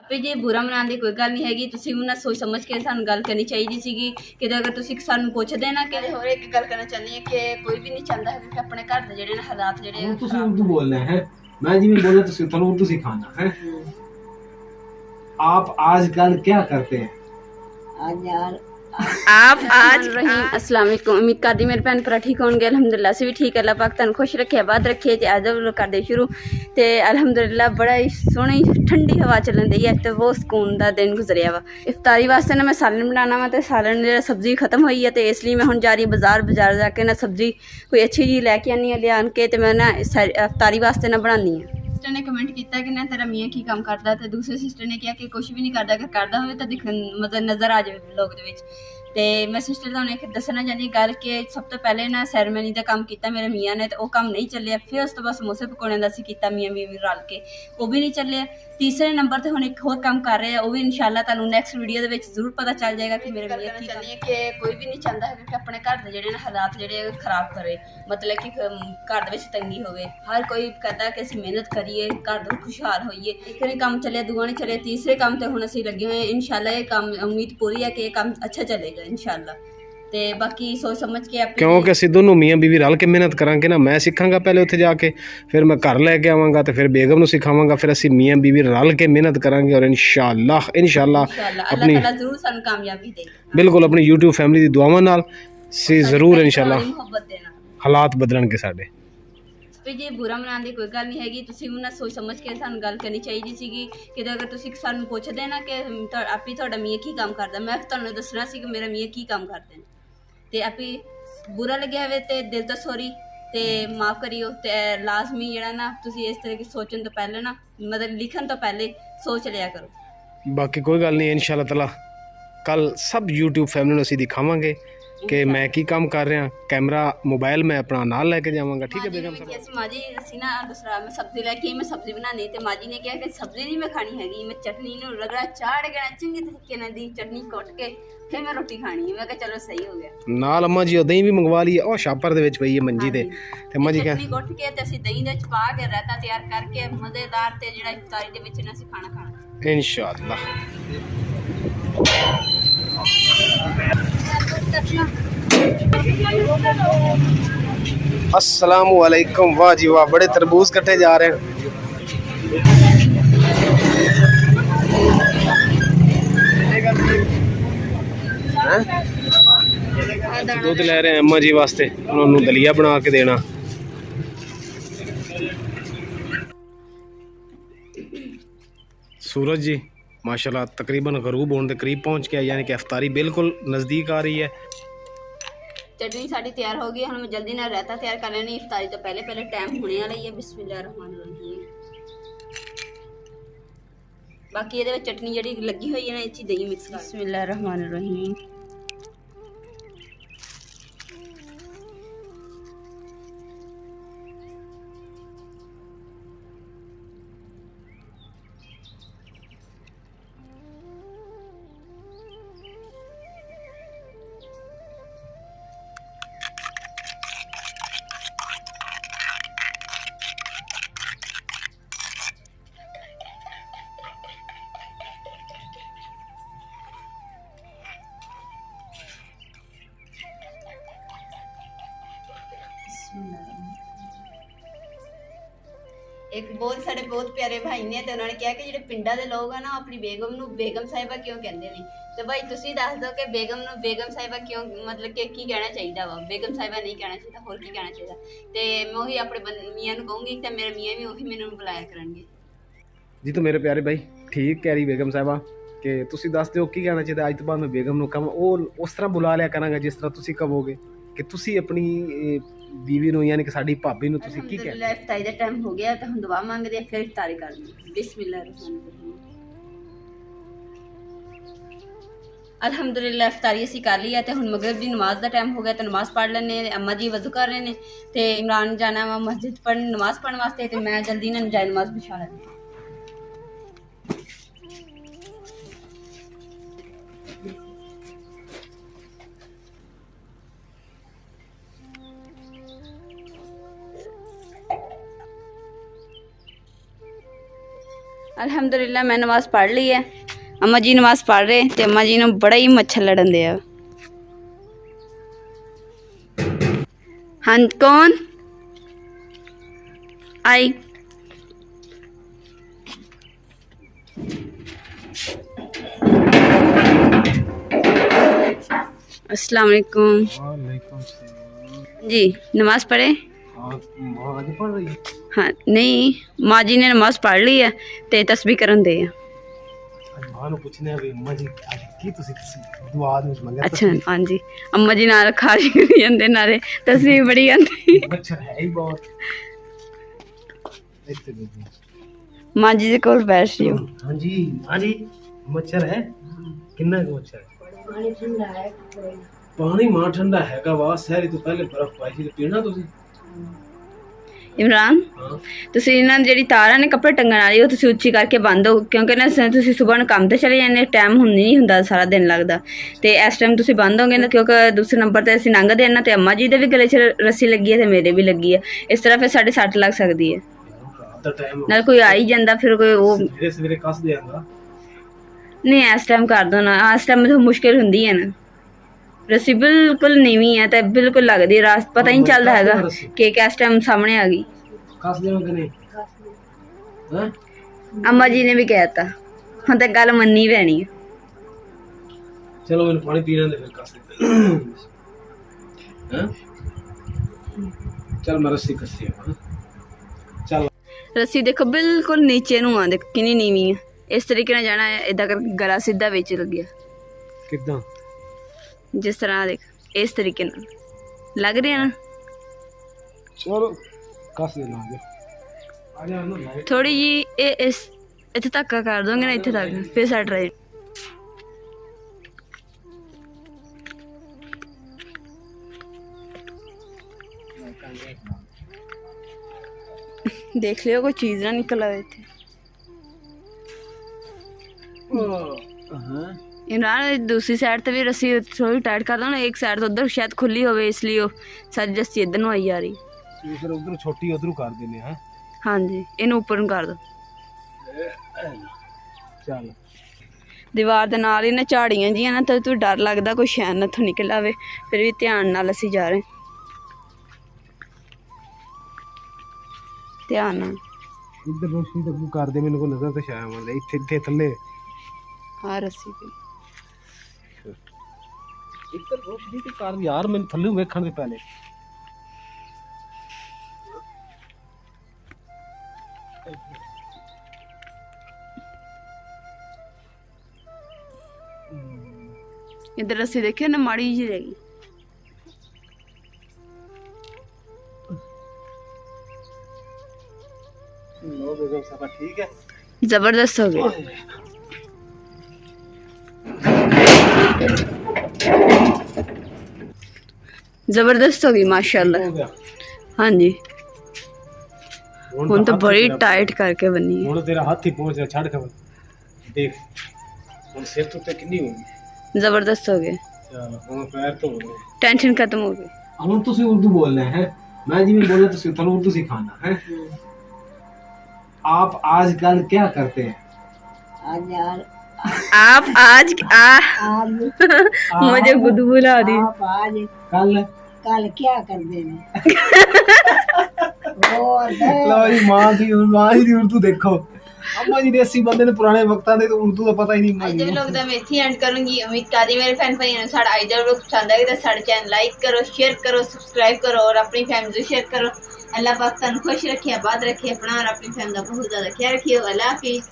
ਵੀ ਜੇ ਬੁਰਾ ਮਨਾਉਣ ਦੀ ਕੋਈ ਗੱਲ ਨਹੀਂ ਹੈਗੀ। ਤੁਸੀਂ ਉਹਨਾਂ ਸੋਚ ਸਮਝ ਕੇ ਸਾਨੂੰ ਗੱਲ ਕਰਨੀ ਚਾਹੀਦੀ ਸੀਗੀ ਕਿ ਅਗਰ ਤੁਸੀਂ ਸਾਨੂੰ ਪੁੱਛਦੇ ਨਾ ਕਿ ਹੋਰ ਇੱਕ ਗੱਲ ਕਰਨਾ ਚਾਹੁੰਦੀ ਹਾਂ ਕਿ ਕੋਈ ਵੀ ਨਹੀਂ ਚਾਹੁੰਦਾ ਹੈ ਕਿ ਆਪਣੇ ਘਰ ਦੇ ਜਿਹੜੇ ਨੇ ਹਾਲਾਤ ਜਿਹੜੇ ਤੁਸੀਂ उर्दू बोलना है, मैं जिम्मे बोला तो तुहानू उर्दू सिखाना है। आप आजकल क्या करते हैं? आप आज अस्सलाम वालेकुम। उम्मीद करदी मेरे भैन भरा ठीक होंगे। अलहमदुलिल्लाह असीं भी ठीक। अल्लाह पाक तुहानू खुश रखे आबाद रखे। ते अज लोग करदे शुरू ते अलहमदुलिल्लाह बड़ा ही सोहनी ठंडी हवा चलन दी है ते बहुत सुकून दा दिन गुजरिया वा। इफ्तारी वास्ते ना मैं सालन बनाना वा ते सालन जेह्ड़ा सब्जी खत्म होई है ते इसलिए मैं हुण जा रही बाजार जाके ना सब्जी कोई अच्छी जी लैके आनी है लियान के ते मैं ना इफ्तारी वास्ते ना बनानी है। सिस्टर ने कमेंट किया कि ना तेरा मियाँ की काम करता है, तो दूसरे सिस्टर ने कहा कि कुछ भी नहीं करता, अगर करता हो तो दिखन मतलब नज़र आ जाए ब्लॉग दे विच। ते मैं सिस्टर तुहानू एक दसना चाहती गल कि सब तो पहले ना सैरेमनी का काम किया मेरे मियाँ ने, तो वह काम नहीं चलिया। फिर उस तो बाद समोसे पकौड़े का किया मियाँ बीवी रल के, वो भी नहीं चलिया। तीसरे नंबर पर हम एक होर काम कर रहे हैं, वो भी इंशाल्लाह तुहानू नैक्सट वीडियो के जरूर पता चल जाएगा कि मेरे मियाँ की चाहती है कि कोई भी नहीं चाहता है कि अपने घर के जोड़े हालात जोड़े खराब करे, मतलब कि घर के तंगी हो। हर कोई कहता कि असं मेहनत करिए घर खुशहाल होइए। एक नहीं काम चलिया, दूआ नहीं चलिया, तीसरे काम तो हुण असीं लगे हुए हैं। इंशाल्लाह ये काम उम्मीद पूरी है कि ये काम अच्छा चलेगा इंशाल्लाह। ते बाकी सोच समझ के क्योंकि ਅਸੀਂ ਦੋਨੋਂ ਮੀਆਂ ਬੀਵੀ ਰਲ ਕੇ ਮਿਹਨਤ ਕਰਾਂਗੇ ਨਾ, ਮੈਂ ਸਿੱਖਾਂਗਾ ਪਹਿਲੇ ਉੱਥੇ ਜਾ ਕੇ, ਫਿਰ ਮੈਂ ਘਰ ਲੈ ਕੇ ਆਵਾਂਗਾ ਤੇ ਫਿਰ ਬੇਗਮ ਨੂੰ ਸਿਖਾਵਾਂਗਾ, ਫਿਰ ਅਸੀਂ ਮੀਆਂ ਬੀਵੀ ਰਲ ਕੇ ਮਿਹਨਤ ਕਰਾਂਗੇ ਔਰ ਇਨਸ਼ਾਅੱਲਾ अपनी जरूर सानू कामयाबी देगा। बिल्कुल अपनी यूट्यूब फैमिली ਦੀ ਦੁਆਵਾਂ ਨਾਲ ਸੇ ਜ਼ਰੂਰ ਇਨਸ਼ਾਅੱਲਾ ਹਾਲਾਤ ਬਦਲਣਗੇ ਸਾਡੇ। ਵੀ ਜੇ ਬੁਰਾ ਮਨਾਉਣ ਦੀ ਕੋਈ ਗੱਲ ਨਹੀਂ ਹੈਗੀ। ਤੁਸੀਂ ਉਹਨਾਂ ਸੋਚ ਸਮਝ ਕੇ ਸਾਨੂੰ ਗੱਲ ਕਰਨੀ ਚਾਹੀਦੀ ਸੀਗੀ ਕਿ ਅਗਰ ਤੁਸੀਂ ਸਾਨੂੰ ਪੁੱਛਦੇ ਨਾ ਕਿ ਆਪੀ ਤੁਹਾਡਾ ਮੀਆਂ ਕੀ ਕੰਮ ਕਰਦਾ, ਮੈਂ ਤੁਹਾਨੂੰ ਦੱਸਣਾ ਸੀ ਕਿ ਮੇਰਾ ਮੀਆਂ ਕੀ ਕੰਮ ਕਰਦੇ ਨੇ। ਤੇ ਆਪੀ ਬੁਰਾ ਲੱਗਿਆ ਹੋਵੇ ਤੇ ਦਿਲ ਤੋਂ ਸੌਰੀ ਤੇ ਮਾਫ ਕਰਿਓ। ਤੇ ਲਾਜ਼ਮੀ ਜਿਹੜਾ ਨਾ ਤੁਸੀਂ ਇਸ ਤਰ੍ਹਾਂ ਦੀ ਸੋਚਣ ਤੋਂ ਪਹਿਲੇ ਨਾ ਮਤਲਬ ਲਿਖਣ ਤੋਂ ਪਹਿਲੇ ਸੋਚ ਲਿਆ ਕਰੋ। ਬਾਕੀ ਕੋਈ ਗੱਲ ਨਹੀਂ, ਇਨਸ਼ਾਅੱਲਾ ਤਾਲਾ ਕੱਲ ਸਭ YouTube ਫੈਮਿਲੀ ਨੂੰ ਅਸੀਂ ਦਿਖਾਵਾਂਗੇ ਕਿ ਮੈਂ ਕੀ ਕੰਮ ਕਰ ਰਿਹਾ। ਕੈਮਰਾ ਮੋਬਾਈਲ ਮੈਂ ਆਪਣਾ ਨਾਲ ਲੈ ਕੇ ਜਾਵਾਂਗਾ, ਠੀਕ ਹੈ ਬੇਗਮ ਸਾਹਿਬ? ਅਸੀਂ ਮਾਜੀ ਅਸੀਂ ਨਾ ਦੂਸਰਾ ਮੈਂ ਸਬਜ਼ੀ ਲੈ ਕੇ ਮੈਂ ਸਬਜ਼ੀ ਬਣਾਉਣੀ ਤੇ ਮਾਜੀ ਨੇ ਕਿਹਾ ਕਿ ਸਬਜ਼ੀ ਨਹੀਂ ਮੈਂ ਖਾਣੀ ਹੈਗੀ, ਮੈਂ ਚਟਨੀ ਨੂੰ ਰਗੜਾ ਚਾੜ ਕੇ ਨਾ ਚੰਗੇ ਤਰੀਕੇ ਨਾਲ ਦੀ ਚਟਨੀ ਕੁੱਟ ਕੇ ਫਿਰ ਮੈਂ ਰੋਟੀ ਖਾਣੀ ਹੈ। ਮੈਂ ਕਿਹਾ ਚਲੋ ਸਹੀ ਹੋ ਗਿਆ। ਨਾਲ ਅੰਮਾ ਜੀ ਉਹ ਦਹੀਂ ਵੀ ਮੰਗਵਾ ਲਈ, ਉਹ ਛਾਪਰ ਦੇ ਵਿੱਚ ਪਈ ਹੈ ਮੰਜੀ ਤੇ ਅੰਮਾ ਜੀ ਚਟਨੀ ਕੁੱਟ ਕੇ ਤੇ ਅਸੀਂ ਦਹੀਂ ਦੇ ਵਿੱਚ ਪਾ ਕੇ ਰਾਇਤਾ ਤਿਆਰ ਕਰਕੇ ਮਜ਼ੇਦਾਰ ਤੇ ਜਿਹੜਾ ਇਫਤਾਰੀ ਦੇ ਵਿੱਚ ਨਾ ਅਸੀਂ ਖਾਣਾ इंशाअल्लाह। अस्सलाम वालेकुम। वाह जी वाह, बड़े तरबूज कटे जा रहे हैं। दूध ले रहे हैं अम्मा जी वास्ते, उन्होंने दलिया बना के देना। सूरज जी माशाल्लाह तकरीबन गरूब होने के करीब पहुंच गया, यानी कि इफ्तारी बिल्कुल नज़दीक आ रही है। चटनी साड़ी तैयार हो गई, हम जल्दी ना रहता तैयार कर लेनी इफ्तारी तो पहले टाइम होने वाला ही है। बिस्मिल्लाहिर्रहमानिर्रहीम। बाकी ये चटनी जी लगी हुई है ना, इस दही मिक्स कर। बिस्मिल्लाहिर्रहमानिर्रहीम। एक बहुत सारे बहुत प्यारे भाई ने तो उन्होंने कहा कि जो पिंडा के लोग हैं ना अपनी बेगम नू बेगम साहिबा क्यों कहते हैं। तो भाई तुसी दस दो कि बेगम नू बेगम साहिबा क्यों, मतलब कि की कहना चाहिए वा, बेगम साहिबा नहीं कहना चाहिए, होर की कहना चाहिए। तो मैं वही अपने मियाँ नू कहूँगी तो मेरे मियाँ भी वही मैंने बुलाया करेंगे। जी तो मेरे प्यारे भाई ठीक कह रही बेगम साहिबा कि तुसी दस दो की कहना चाहिए। अज तो बाद मैं बेगम नू कहां वो उस तरह बुला लिया करांगा जिस तरह तुसी कहोगे कि तुसी अपनी बीवी नू यानी कि साडी भाभी नू तुसी की कहना। इफ्तारी दा टाइम हो गया तो हम दुआ मांगदे फिर इफ्तारी करनी। बिस्मिल्लाहिर्रहमानिर्रहीम। अल्हम्दुलिल्लाह इफ्तारी असी कर ली है तो हुण मगरिब दी नमाज का टाइम हो गया तो नमाज पढ़ लैने। अम्मा जी वजू कर रहे हैं तो इमरान जाना वा मस्जिद पढ़न नमाज पढ़ने वास्ते, तो मैं जल्दी ना जाए नमाज बिछा लैनी। अल्हम्दुलिल्लाह मैं नमाज़ पढ़ ली है। अम्मा जी नमाज़ पढ़ रहे ते अम्मा जी ने बड़ा ही मच्छर लड़न दिया। हाँ कौन आई? अस्सलाम वालेकुम। वालेकुम सलाम। जी नमाज़ पढ़े? हाँ माँ जी पढ़ रही है। हाँ नहीं, माँ जी ने नमाज़ पढ़ ली है ते तस्बीह करन दे आ। मां ਨੂੰ ਪੁੱਛਨੇ ਆ ਵੀ ਅੰਮਾ ਜੀ ਅੱਜ ਕੀ ਤੁਸੀਂ ਦੁਆ ਦੇ ਵਿੱਚ ਮੰਗਿਆ? अच्छा हाँ जी, अम्मा जी नाल खारिश करी जांदे नाले तस्बीह बड़ी आंदी। मच्छर है ही बहुत। ਇੱਥੇ ਦੇਖੋ। माँ जी दे कोल बैठ रही हो। हाँ जी मच्छर है कितना का मच्छर है? पानी मां ठंडा हैगा वा शहरी तो पहले बर्फ पाई थी पीना तुसी? इमरान हाँ ਤੁਸੀਂ ਇਹਨਾਂ ਦੀ ਜਿਹੜੀ ਤਾਰਾਂ ਨੇ ਕੱਪੜੇ ਟੰਗਣ ਵਾਲੀ ਉਹ ਤੁਸੀਂ ਉੱਚੀ ਕਰਕੇ ਬੰਦ ਹੋ, ਕਿਉਂਕਿ ਨਾ ਤੁਸੀਂ ਸਵੇਰ ਨੂੰ ਕੰਮ ਤੇ ਚਲੇ ਜਾਂਦੇ, ਟਾਈਮ ਹੁੰਦੀ ਨਹੀਂ ਹੁੰਦਾ, ਸਾਰਾ ਦਿਨ ਲੱਗਦਾ ਤੇ ਇਸ ਟਾਈਮ ਤੁਸੀਂ ਬੰਦ ਹੋਗੇ ਨਾ, ਕਿਉਂਕਿ ਦੂਸਰੇ ਨੰਬਰ ਤੇ ਅਸੀਂ ਲੰਘਦੇ ਆ ਨਾ ਤੇ ਅੰਮਾ ਜੀ ਦੇ ਵੀ ਗਲੇ 'ਚ ਰੱਸੀ ਲੱਗੀ ਹੈ ਤੇ ਮੇਰੇ ਵੀ ਲੱਗੀ ਹੈ, ਇਸ ਤਰ੍ਹਾਂ ਫਿਰ ਸਾਡੇ ਸੱਟ ਲੱਗ ਸਕਦੀ ਹੈ। रात दा टाइम ਨਾਲ ਕੋਈ ਆ ਹੀ ਜਾਂਦਾ ਫਿਰ ਕੋਈ ਉਹ ਸਵੇਰੇ ਸਵੇਰੇ ਕੱਸ ਦੇਗਾ। ਨਹੀਂ ਇਸ ਟਾਈਮ ਕਰ ਦੋ ਨਾ, ਇਸ ਟਾਈਮ ਤਾਂ ਮੁਸ਼ਕਿਲ ਹੁੰਦੀ ਹੈ ਨਾ, ਰੱਸੀ ਬਿਲਕੁਲ ਨੀਵੀਂ ਹੈ ਤੇ ਬਿਲਕੁਲ ਲੱਗਦੀ, ਰਾਤ ਪਤਾ ਹੀ ਨਹੀਂ ਚੱਲਦਾ ਹੈਗਾ ਕਿ ਕਿਸ ਟਾਈਮ ਸਾਹਮਣੇ ਆ ਗਈ। ਕੱਸ ਦੇਵਾਂ ਕਿ ਨਹੀਂ? ਹਾਂ ਅੰਮਾ ਜੀ ਨੇ ਵੀ ਕਹਿਤਾ, ਹੁਣ ਤਾਂ ਗੱਲ ਮੰਨੀ ਪੈਣੀ ਹੈ। ਚਲੋ ਮੈਨੂੰ ਪਾਣੀ ਪੀਣ ਦੇ ਫਿਰ ਕੱਸ ਦੇ। ਹਾਂ ਚੱਲ ਮੈਂ ਰੱਸੀ ਕੱਸੀ ਆ। ਚੱਲ ਰੱਸੀ ਦੇਖੋ ਬਿਲਕੁਲ ਨੀਚੇ ਨੂੰ ਆ, ਦੇਖੋ ਕਿੰਨੀ ਨੀਵੀਂ ਹੈ, ਇਸ ਤਰੀਕੇ ਨਾਲ ਜਾਣਾ ਹੈ, ਇਦਾਂ ਕਰਕੇ ਗਲਾ ਸਿੱਧਾ ਵਿੱਚ ਲੱਗਿਆ, ਕਿੱਦਾਂ? ਜਿਸ ਤਰ੍ਹਾਂ ਦੇਖ ਇਸ ਤਰੀਕੇ ਨਾਲ ਲੱਗ ਰਿਹਾ ਨਾ। ਚਲੋ ਕੱਸ ਦੇ ਲਾਂਗੇ। ਆ ਜਾ ਨਾ ਲਾਈਟ। ਥੋੜੀ ਜੀ ਇਹ ਇਸ ਇੱਥੇ ਧੱਕਾ ਕਰ ਦੋਗੇ ਨਾ, ਇੱਥੇ ਤੱਕ ਫਿਰ ਸੈਟ ਰਹੇ। देख लियो कोई चीज ना निकल आवे थे। इमरान दूसरी साइड ते भी रस्सी थोड़ी टाइट कर दो ना, एक साइड तो उधर शायद खुली होवे इसलिए वो सारी रस्सी इधर ਨੂੰ ਆਈ ਜਾ ਰਹੀ। ਫਿਰ ਉਧਰ ਛੋਟੀ ਉਧਰੋਂ ਕਰ ਦਿੰਦੇ ਹਾਂ। ਹਾਂਜੀ ਇਹਨੂੰ ਉੱਪਰ ਨੂੰ ਕਰ ਦੋ। ਚੱਲ ਦੀਵਾਰ ਦੇ ਨਾਲ ਹੀ ਨਾ ਝਾੜੀਆਂ ਜੀਆਂ ਨਾ, ਤਾਂ ਤੂੰ ਡਰ ਲੱਗਦਾ ਕੋਈ ਸ਼ੈਨ ਨਾ ਤੋਂ ਨਿਕਲ ਆਵੇ, ਫਿਰ ਵੀ ਧਿਆਨ ਨਾਲ ਅਸੀਂ ਜਾ ਰਹੇ, ਧਿਆਨ ਨਾਲ। ਇੱਧਰ ਰੋਸ਼ਨੀ ਤੱਕ ਕਰ ਦੇ, ਮੈਨੂੰ ਕੋਈ ਨਜ਼ਰ ਤੇ ਛਾਇਆ ਮਾਰਦਾ ਇੱਥੇ ਇੱਥੇ ਥੱਲੇ। ਹਾਂ ਰੱਸੀ ਤੇ ਇੱਧਰ ਰੋਸ਼ਨੀ ਤੇ ਕਰ ਯਾਰ, ਮੈਨੂੰ ਥੱਲੇ ਵੇਖਣ ਦੇ ਪਹਿਲੇ। इधर रस्सी देखिए ना, माड़ी जी रहेगी। लो बेगम साहब ठीक है, जबरदस्त हो गया। जबरदस्त हो गई माशाल्लाह। हो गया। हाँ जी ਹੁਣ तो बड़ी टाइट करके बनी है। ਹੁਣ ਤੇਰਾ ਹੱਥ ਹੀ ਪਹੁੰਚ ਗਿਆ, ਛੱਡ ਖਬਰ ਦੇਖ ਹੁਣ ਸਿਰ ਤੋਂ ਤੇ ਕਿੰਨੀ ਹੋ ਗਈ। जबरदस्त हो गए, ਚਲ ਹੁਣ ਪੈਰ ਤੋਂ ਹੋ ਗਏ। टेंशन खत्म हो गई। ਹੁਣ ਤੁਸੀਂ ਉਰਦੂ ਬੋਲਣਾ ਹੈ, मैं जिम्मे बोला तो ਤੁਹਾਨੂੰ उर्दू सिखाना है। आप आजकल क्या करते हैं? आप आज मुझे गुदगुला दी। कल कल क्या कर देने लो जी मां की उर्दू देखो। अम्मा जी देसी बंदे ने पुराने वक्तां दे तो उर्दू ਦਾ ਪਤਾ ਹੀ ਨਹੀਂ। ਅੱਜ ਦੇ ਵਲੌਗ ਦਾ ਮੈਂ ਇੱਥੇ ਐਂਡ ਕਰੂੰਗੀ। ਉਮੀਦ ਕਰਦੀ ਮੇਰੇ ਫੈਨ ਭਾਈਆਂ ਨੂੰ ਸਾਡਾ ਅੱਜ ਦਾ ਵਲੌਗ ਪਸੰਦ ਆਏਗਾ ਤਾਂ ਸਾਡੇ ਚੈਨਲ ਲਾਈਕ ਕਰੋ, ਸ਼ੇਅਰ ਕਰੋ, ਸਬਸਕ੍ਰਾਈਬ ਕਰੋ और अपनी फैमिली शेयर करो। अल्लाह पाक तुहानू खुश रखे, आबाद रखे, अपना और अपनी फैमिली का बहुत ज़्यादा ख्याल रखियो। अल्लाह हाफिज़।